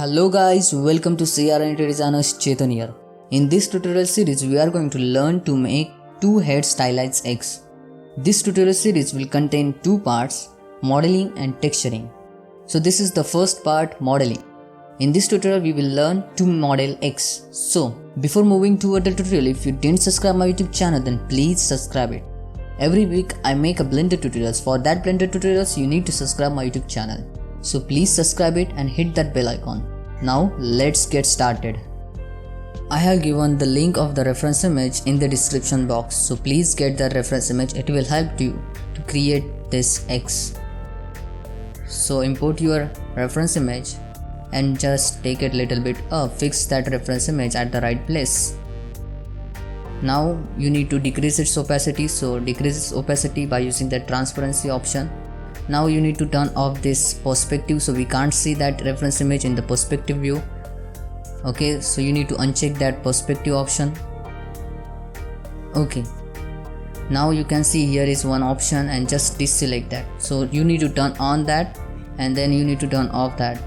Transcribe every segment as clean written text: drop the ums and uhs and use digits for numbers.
Hello guys, welcome to CRN Designers Chetan here. In this tutorial series, we are going to learn to make two head stylized eggs. This tutorial series will contain two parts, modeling and texturing. So this is the first part, modeling. In this tutorial, we will learn to model eggs. So before moving toward the tutorial, if you didn't subscribe my YouTube channel, then please subscribe it. Every week I make a Blender tutorials. For that Blender tutorials, you need to subscribe my YouTube channel. So please subscribe it and hit that bell icon. Now let's get started. I have given the link of the reference image in the description box, so please get that reference image. It will help you to create this X. So import your reference image and just take it little bit up, fix that reference image at the right place. Now you need to decrease its opacity, so decrease its opacity by using the transparency option. Now you need to turn off this perspective, so we can't see that reference image in the perspective view. Okay, so you need to uncheck that perspective option. Okay, now you can see here is one option and just deselect that. So you need to turn on that and then you need to turn off that.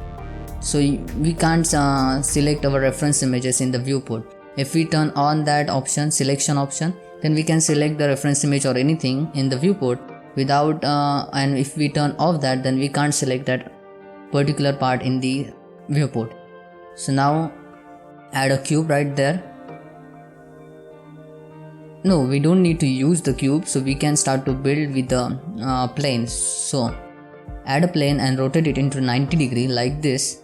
So we can't select our reference images in the viewport. If we turn on that option, selection option, then we can select the reference image or anything in the viewport without and if we turn off that, then we can't select that particular part in the viewport. So now add a cube right there. No, we don't need to use the cube, so we can start to build with the plane. So add a plane and rotate it into 90 degree like this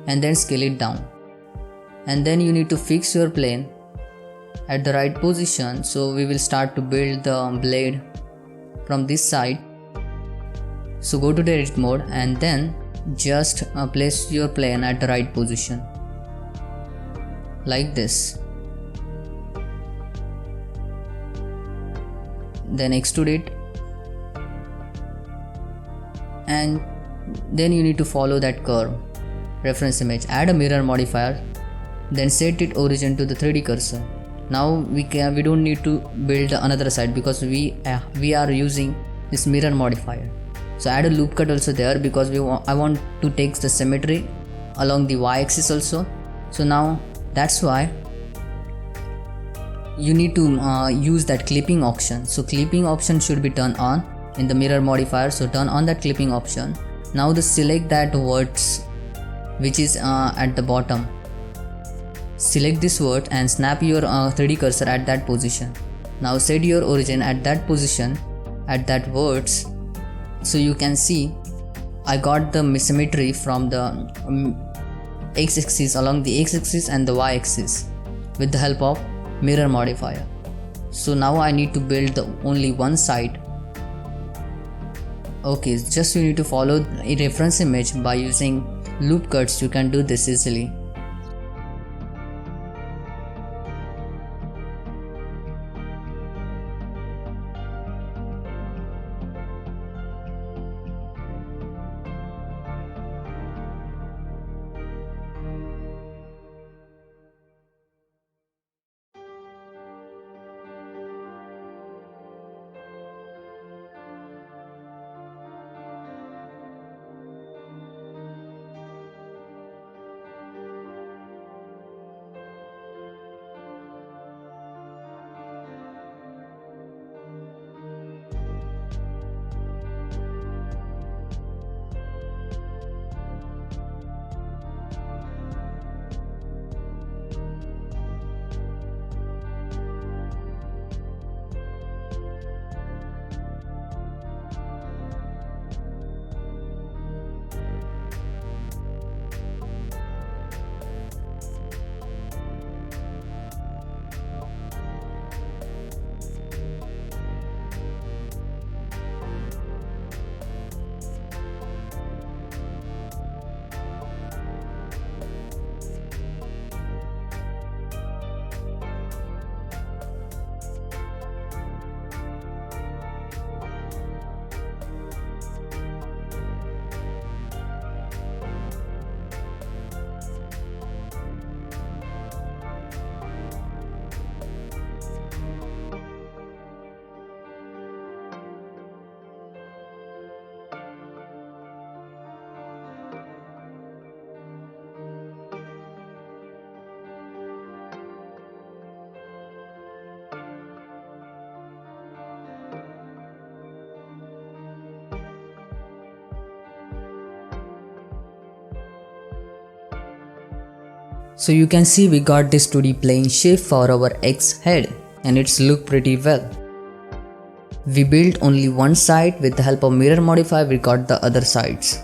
and then scale it down. And then you need to fix your plane at the right position, so we will start to build the blade from this side. So go to the edit mode and then just place your plane at the right position like this. Then extrude it and then you need to follow that curve. Reference image, add a mirror modifier, then set it origin to the 3D cursor. Now we don't need to build another side because we are using this mirror modifier. So add a loop cut also there because I want to take the symmetry along the y-axis also. So now that's why you need to use that clipping option. So clipping option should be turned on in the mirror modifier. So turn on that clipping option. Now select that words which is at the bottom. Select this word and snap your 3D cursor at that position. Now set your origin at that position at that words. So you can see I got the symmetry from the x-axis along the x-axis and the y-axis with the help of mirror modifier. So now I need to build only one side. Okay, just you need to follow a reference image by using loop cuts. You can do this easily. So you can see we got this 2D plane shape for our X head and it's look pretty well. We built only one side. With the help of mirror modifier we got the other sides.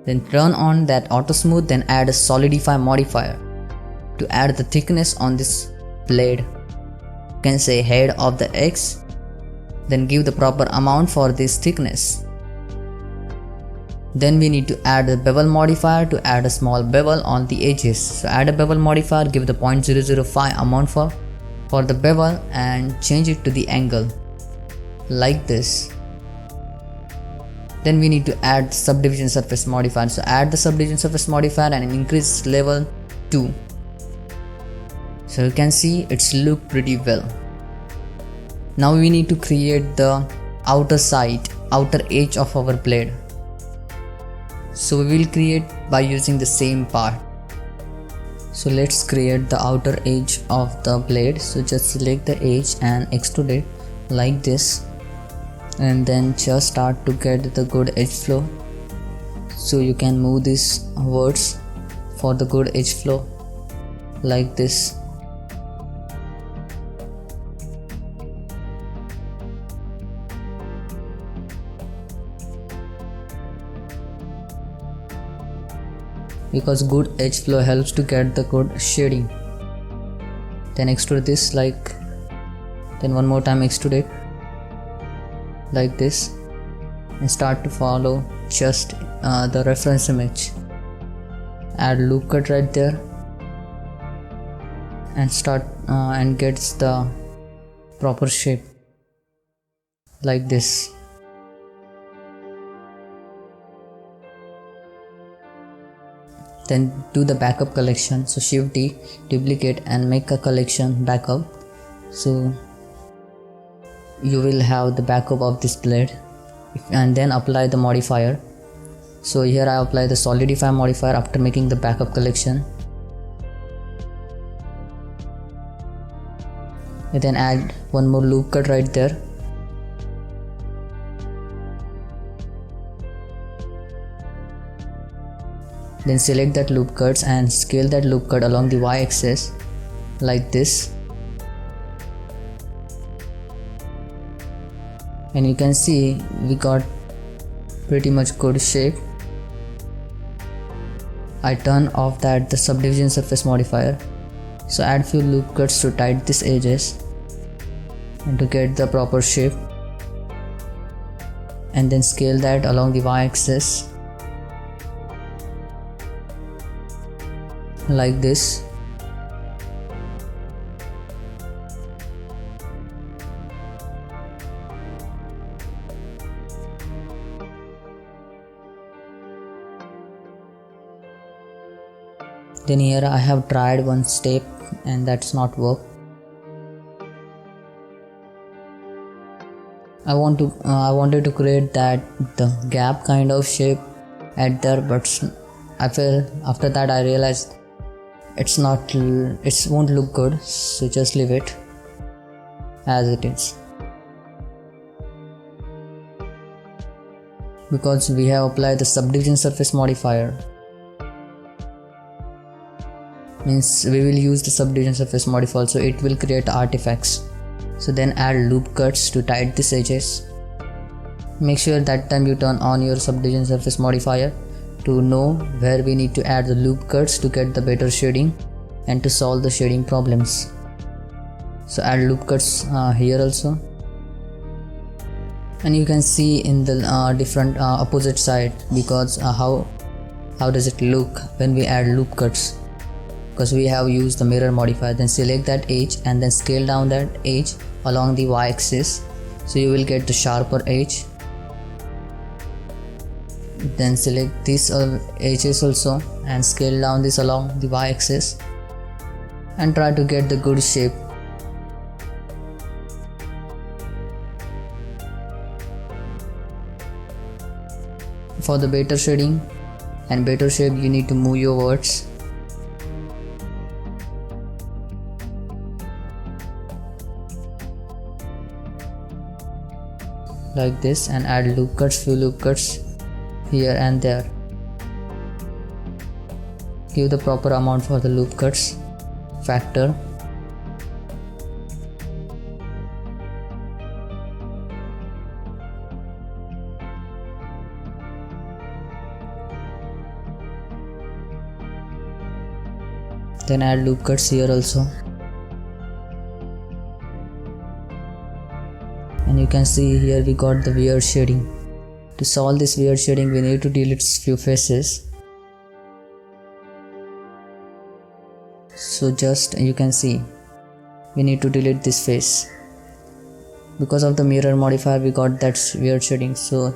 Then turn on that auto smooth, then add a solidify modifier to add the thickness on this blade. You can say head of the X, then give the proper amount for this thickness. Then we need to add a bevel modifier to add a small bevel on the edges. So add a bevel modifier, give the 0.005 amount for the bevel and change it to the angle like this. Then we need to add subdivision surface modifier. So add the subdivision surface modifier and increase level 2. So you can see it's look pretty well. Now we need to create the outer side, outer edge of our blade. So we will create by using the same part. So let's create the outer edge of the blade. So just select the edge and extrude it like this, and then just start to get the good edge flow. So you can move these words for the good edge flow like this. Because good edge flow helps to get the good shading. Then extrude this like, then one more time extrude it like this and start to follow just the reference image. Add loop cut right there and start and gets the proper shape like this. Then do the backup collection. So Shift D, duplicate and make a collection backup. So you will have the backup of this blade, and then apply the modifier. So here I apply the solidify modifier after making the backup collection. And then add one more loop cut right there. Then select that loop cuts and scale that loop cut along the y-axis like this. And you can see we got pretty much good shape. I turn off the subdivision surface modifier. So add few loop cuts to tighten these edges and to get the proper shape. And then scale that along the y-axis like this. Then here I have tried one step and that's not work. I wanted to create the gap kind of shape at there, but after that I realized it won't look good, so just leave it as it is, because we have applied the subdivision surface modifier. Means we will use the subdivision surface modifier, so it will create artifacts. So then add loop cuts to tighten these edges. Make sure that time you turn on your subdivision surface modifier to know where we need to add the loop cuts to get the better shading and to solve the shading problems. So add loop cuts here also, and you can see in the different opposite side, because how does it look when we add loop cuts, because we have used the mirror modifier. Then select that edge and then scale down that edge along the y-axis, so you will get the sharper edge. Then select these edges also and scale down this along the y-axis and try to get the good shape. For the better shading and better shape, you need to move your words. Like this, and add few loop cuts here and there. Give the proper amount for the loop cuts factor. Then add loop cuts here also. And you can see here we got the weird shading. To solve this weird shading, we need to delete few faces. So just you can see we need to delete this face. Because of the mirror modifier we got that weird shading. So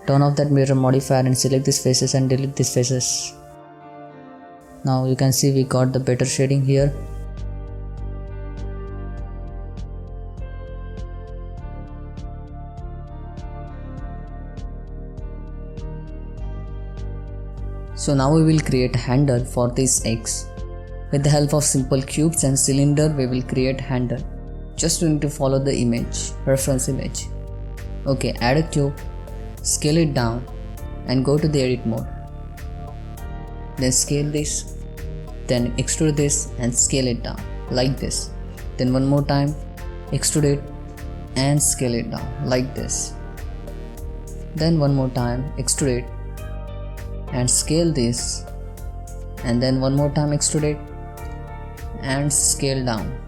turn off that mirror modifier and select these faces and delete these faces. Now you can see we got the better shading here. So now we will create a handle for this X. With the help of simple cubes and cylinder we will create handle. Just need to follow the image, reference image. Okay, add a cube, scale it down and go to the edit mode. Then scale this, then extrude this and scale it down like this. Then one more time, extrude it and scale it down like this. Then one more time, extrude it and scale this, and then one more time extrude it and scale down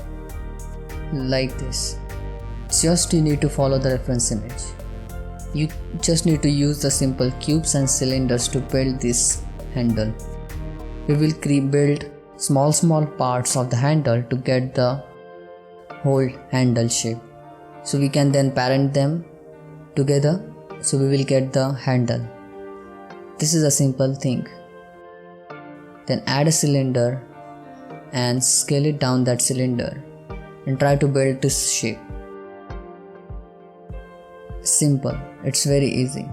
like this. Just you need to follow the reference image. You just need to use the simple cubes and cylinders to build this handle. We will build small parts of the handle to get the whole handle shape. So we can then parent them together, so we will get the handle. This is a simple thing. Then add a cylinder and scale it down that cylinder and try to build this shape. Simple, it's very easy.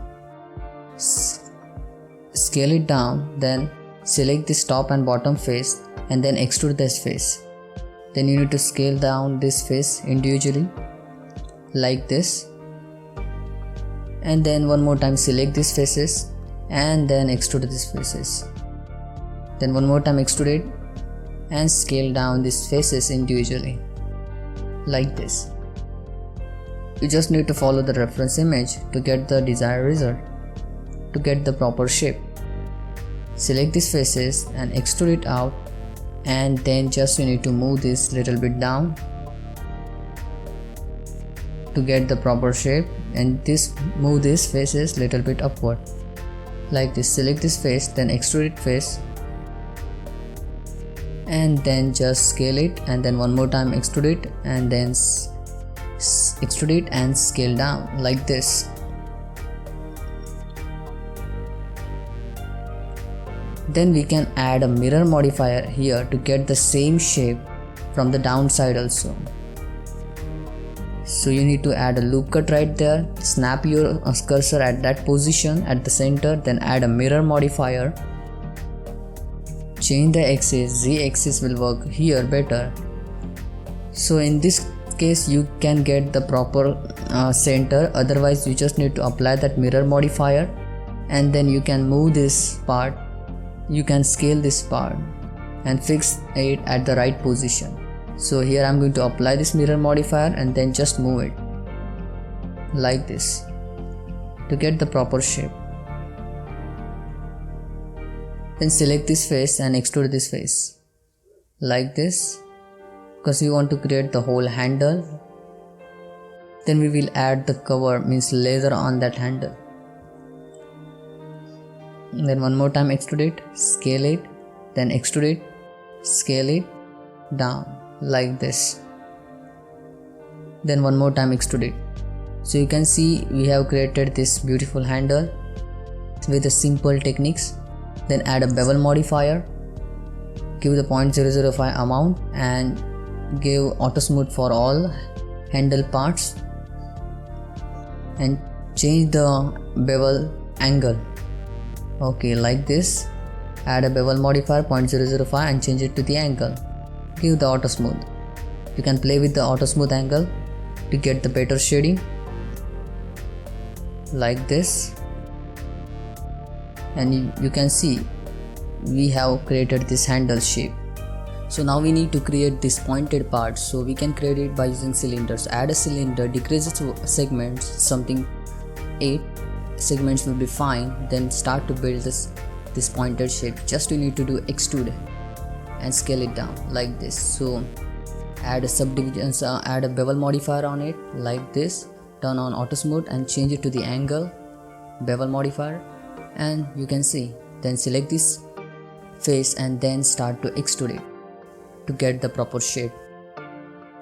Scale it down, then select this top and bottom face and then extrude this face. Then you need to scale down this face individually like this, and then one more time select these faces and then extrude these faces. Then one more time extrude it and scale down these faces individually like this. You just need to follow the reference image to get the desired result, to get the proper shape. Select these faces and extrude it out, and then just you need to move this little bit down to get the proper shape, and move these faces little bit upward like this. Select this face, then extrude it face, and then just scale it, and then one more time extrude it and then extrude it and scale down like this. Then we can add a mirror modifier here to get the same shape from the downside also. So you need to add a loop cut right there, snap your cursor at that position at the center, then add a mirror modifier. Change the axis, Z axis will work here better. So in this case you can get the proper center, otherwise you just need to apply that mirror modifier, and then you can move this part, you can scale this part and fix it at the right position. So here I'm going to apply this mirror modifier and then just move it like this to get the proper shape. Then select this face and extrude this face like this, because we want to create the whole handle. Then we will add the cover, means laser on that handle. And then one more time extrude it, scale it, then extrude it, scale it down like this. Then one more time extrude it. So you can see we have created this beautiful handle with the simple techniques. Then add a bevel modifier, give the 0.005 amount and give auto smooth for all handle parts, and change the bevel angle. Okay, like this. Add a bevel modifier 0.005 and change it to the angle. Give the auto smooth. You can play with the auto smooth angle to get the better shading like this. And you can see we have created this handle shape. So now we need to create this pointed part, so we can create it by using cylinders. Add a cylinder, decrease its segments, something 8 segments will be fine. Then start to build this pointed shape. Just you need to do extrude and scale it down like this. So add a subdivisions, add a bevel modifier on it like this. Turn on auto smooth and change it to the angle bevel modifier, and you can see. Then select this face and then start to extrude it to get the proper shape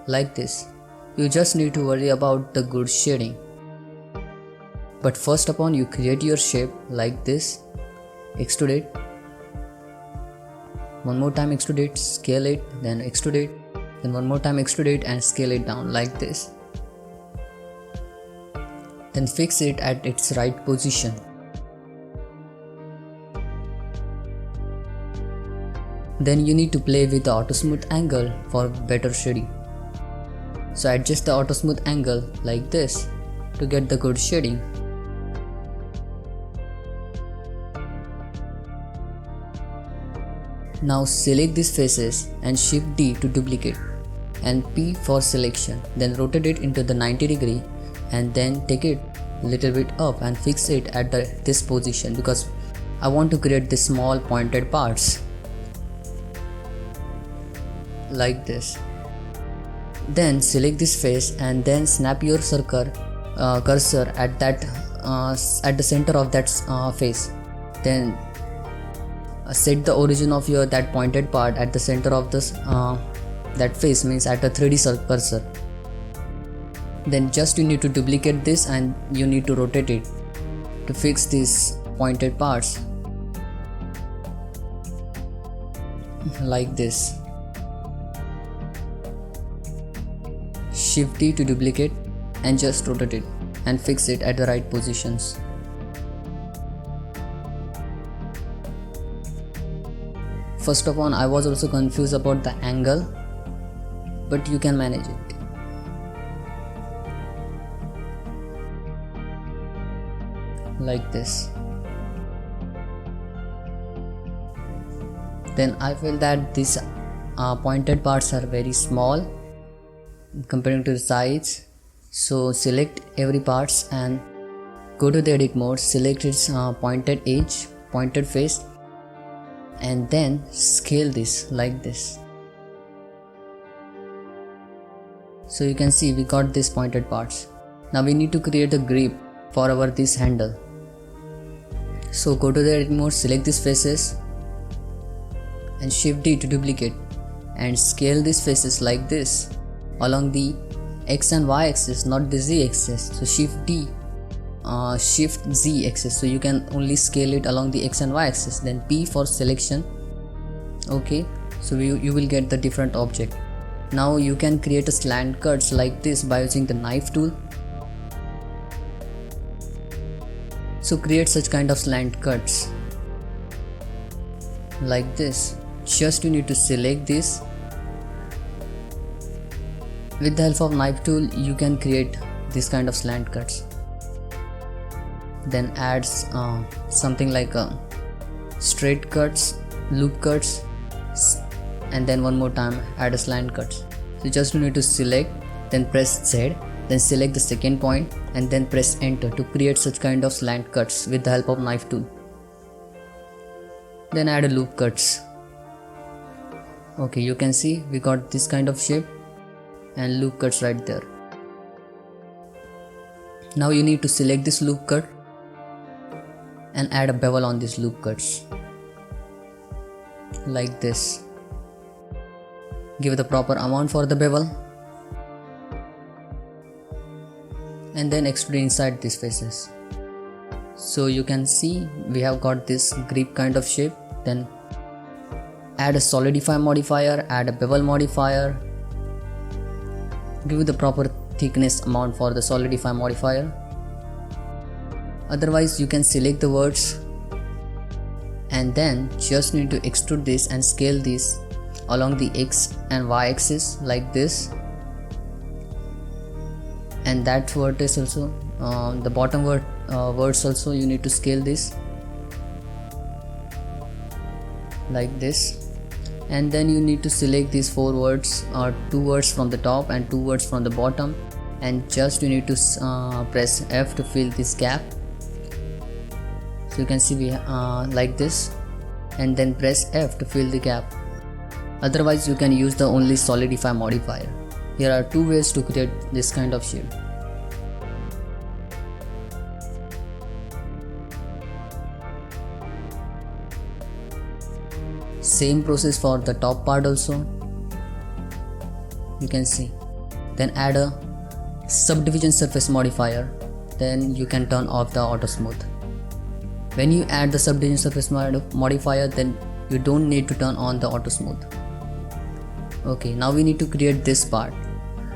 like this. You just need to worry about the good shading. But first upon you create your shape like this, extrude it, one more time extrude it, scale it, then extrude it, then one more time extrude it and scale it down like this. Then fix it at its right position. Then you need to play with the auto smooth angle for better shading. So adjust the auto smooth angle like this to get the good shading. Now select these faces and shift D to duplicate and P for selection. Then rotate it into the 90 degree and then take it little bit up and fix it at this position, because I want to create the small pointed parts like this. Then select this face and then snap your cursor at the center of that face. Then set the origin of that pointed part at the center of this that face, means at a 3D cursor. Then just you need to duplicate this and you need to rotate it to fix these pointed parts like this. Shift D to duplicate and just rotate it and fix it at the right positions. First of all, I was also confused about the angle, but you can manage it. Like this. Then I feel that these pointed parts are very small comparing to the sides. So select every parts and go to the edit mode, select its pointed edge, pointed face, and then scale this like this. So you can see we got these pointed parts. Now we need to create a grip for this handle. So go to the edit mode, select these faces and shift D to duplicate and scale these faces like this along the X and Y axis, not the Z axis. So shift D, shift Z axis, so you can only scale it along the X and Y axis. Then P for selection. Okay, so you will get the different object. Now you can create a slant cuts like this by using the knife tool. So create such kind of slant cuts like this. Just you need to select this. With the help of knife tool you can create this kind of slant cuts. Then add something like straight cuts, loop cuts, and then one more time add a slant cuts. So just you need to select, then press Z, then select the second point and then press enter to create such kind of slant cuts with the help of knife tool. Then add a loop cuts. Okay, you can see we got this kind of shape and loop cuts right there. Now you need to select this loop cut and add a bevel on these loop cuts like this. Give the proper amount for the bevel and then extrude inside these faces. So you can see we have got this grip kind of shape. Then add a solidify modifier, add a bevel modifier, give the proper thickness amount for the solidify modifier. Otherwise you can select the words and then just need to extrude this and scale this along the X and Y axis like this. And that vertex also, the bottom words also you need to scale this like this. And then you need to select these 4 words or 2 words from the top and 2 words from the bottom, and just you need to press F to fill this gap. So you can see we like this, and then press F to fill the gap. Otherwise you can use the only solidify modifier. Here are 2 ways to create this kind of shape. Same process for the top part also, you can see. Then add a subdivision surface modifier, then you can turn off the auto smooth. When you add the subdivision surface modifier, then you don't need to turn on the auto smooth. Okay, now we need to create this part.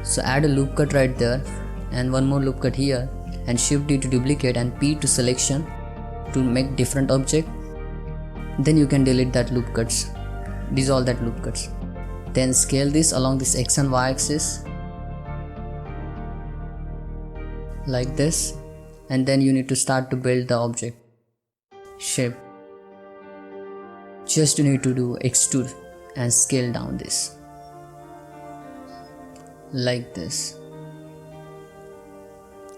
So add a loop cut right there and one more loop cut here, and Shift D to duplicate and P to selection to make different object. Then you can delete that loop cuts, dissolve that loop cuts. Then scale this along this X and Y axis like this, and then you need to start to build the object shape. Just you need to do extrude and scale down this like this.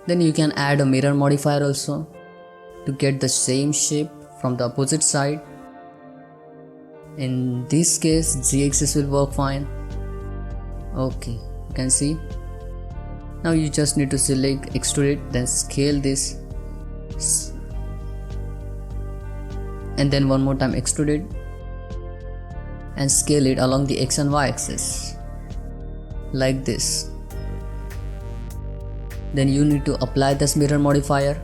Then you can add a mirror modifier also to get the same shape from the opposite side. In this case, Z-axis will work fine. Okay, you can see. Now you just need to select extrude it, then scale this, and then one more time extrude it and scale it along the X and Y axis like this. Then you need to apply this mirror modifier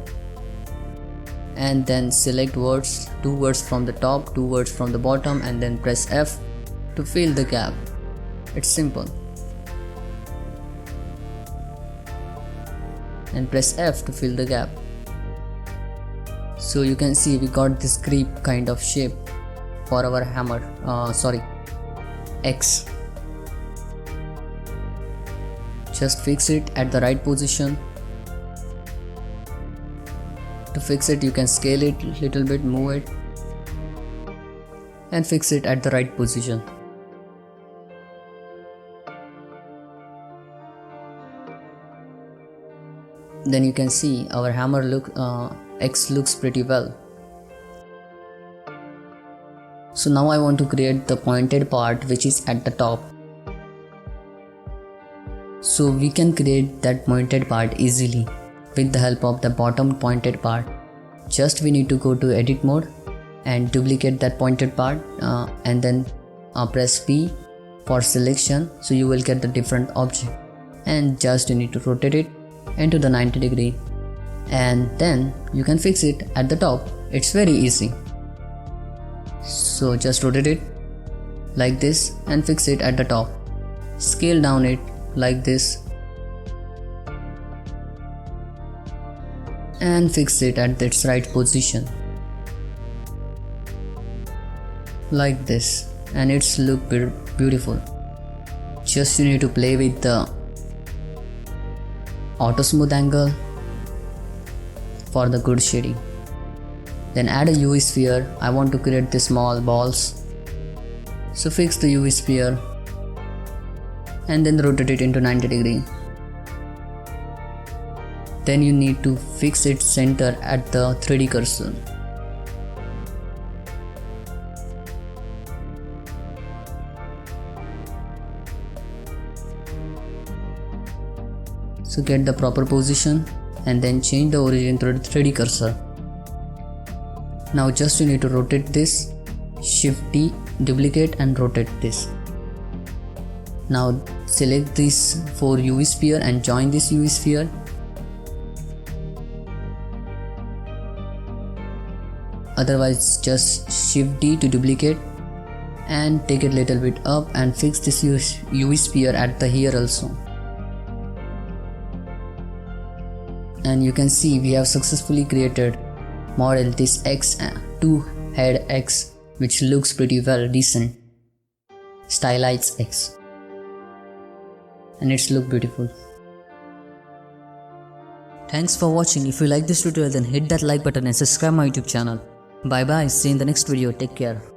and then select words, 2 words from the top, 2 words from the bottom, and then press F to fill the gap. It's simple. And press F to fill the gap. So you can see we got this creep kind of shape for our hammer, X. Just fix it at the right position. To fix it, you can scale it a little bit, move it, and fix it at the right position. Then you can see our hammer X looks pretty well. So now I want to create the pointed part which is at the top. So we can create that pointed part easily with the help of the bottom pointed part. Just we need to go to edit mode and duplicate that pointed part, and then press P for selection, so you will get the different object, and just you need to rotate it into the 90 degree, and then you can fix it at the top. It's very easy. So just rotate it like this and fix it at the top. Scale down it like this and fix it at its right position like this, and it's look beautiful. Just you need to play with the auto smooth angle for the good shading. Then add a UV sphere. I want to create the small balls, so fix the UV sphere and then rotate it into 90 degree. Then you need to fix its center at the 3D cursor. So get the proper position and then change the origin to the 3D cursor. Now just you need to rotate this, Shift D, duplicate and rotate this. Now select this 4 UV sphere and join this UV sphere. Otherwise just Shift D to duplicate and take it little bit up and fix this UV sphere at the here also. And you can see we have successfully created model this X, 2 head X, which looks pretty well decent. Stylized X, and it's look beautiful. Thanks for watching. If you like this tutorial, then hit that like button and subscribe my YouTube channel. Bye bye, see you in the next video. Take care.